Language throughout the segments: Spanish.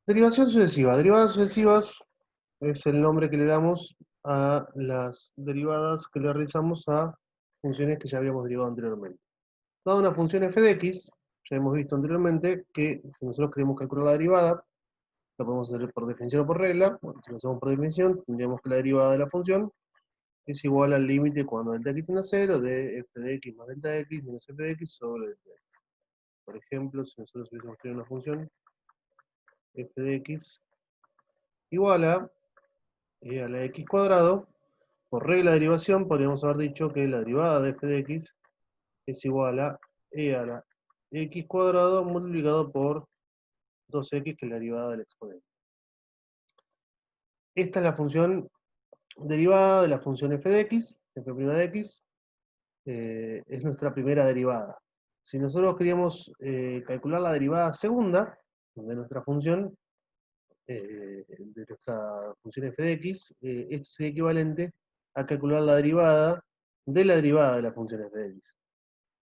Derivación sucesiva. Derivadas sucesivas es el nombre que le damos a las derivadas que le realizamos a funciones que ya habíamos derivado anteriormente. Dada una función f de x, ya hemos visto anteriormente que si nosotros queremos calcular la derivada, lo podemos hacer por definición o por regla. Bueno, si lo hacemos por definición, tendríamos que la derivada de la función es igual al límite cuando delta x tiende a 0 de f de x más delta x menos f de x sobre delta x. Por ejemplo, si nosotros hubiésemos tenido una función f de x igual a la x cuadrado, por regla de derivación podríamos haber dicho que la derivada de f de x es igual a a la x cuadrado multiplicado por 2x, que es la derivada del exponente. Esta es la función derivada de la función f de x, f' de x, es nuestra primera derivada. Si nosotros queríamos calcular la derivada segunda de nuestra función, f de x, esto sería equivalente a calcular la derivada de la función f de x.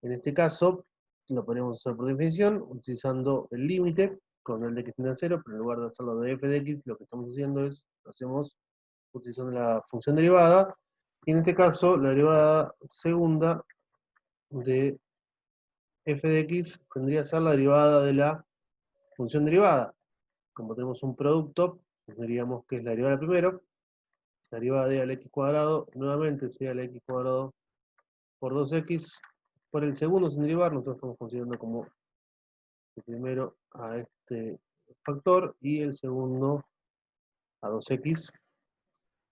En este caso, lo podemos hacer por definición, utilizando el límite con el de x tiende a 0, pero en lugar de hacerlo de f de x, lo que estamos haciendo es, lo hacemos utilizando la función derivada, y en este caso, la derivada segunda de f de x tendría que ser la derivada de la función derivada. Como tenemos un producto, diríamos que es la derivada primero, la derivada de a la x cuadrado, nuevamente sería la x cuadrado por 2x, por el segundo sin derivar, nosotros estamos considerando como el primero a este factor y el segundo a 2x.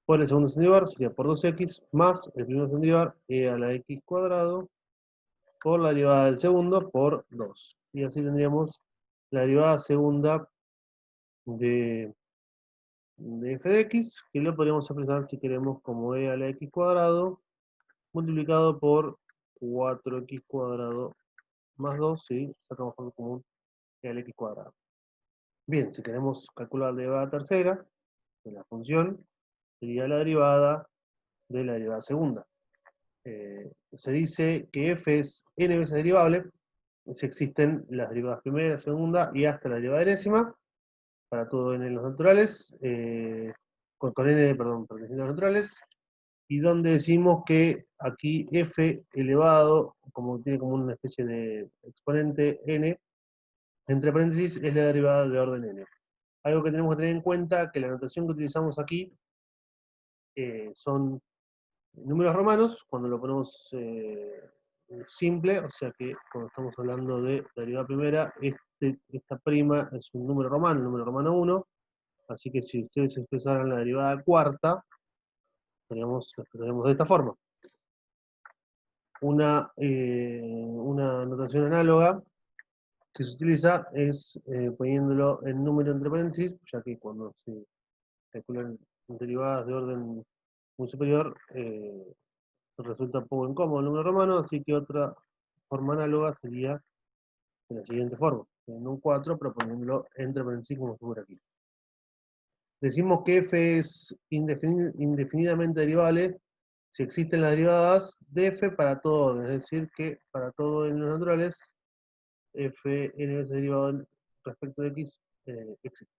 Por el segundo sin derivar sería por 2x más el primero sin derivar a la x cuadrado por la derivada del segundo por 2. Y así tendríamos la derivada segunda de f de x, que lo podríamos expresar si queremos como a la x cuadrado multiplicado por 4x cuadrado más 2, si sacamos valor común, a la x cuadrado. Bien, si queremos calcular la derivada tercera de la función, sería la derivada de la derivada segunda. Se dice que f es n veces derivable si existen las derivadas primera, segunda y hasta la derivada enésima, para todo n en los naturales, con n, perdón, para los naturales, y donde decimos que aquí f elevado, como tiene como una especie de exponente n, entre paréntesis, es la derivada de orden n. Algo que tenemos que tener en cuenta, que la notación que utilizamos aquí son números romanos, cuando lo ponemos simple, o sea que cuando estamos hablando de la derivada primera, esta prima es un número romano, el número romano 1, así que si ustedes expresaran la derivada cuarta, lo expresaríamos de esta forma. Una notación análoga que se utiliza es poniéndolo en número entre paréntesis, ya que cuando se calculan derivadas de orden muy superior, resulta un poco incómodo el número romano, así que otra forma análoga sería de la siguiente forma, en un 4, pero poniéndolo entre paréntesis como figura aquí. Decimos que f es indefinidamente derivable si existen las derivadas de f para todo orden, es decir, que para todo en los naturales, f n veces derivado respecto de x existe.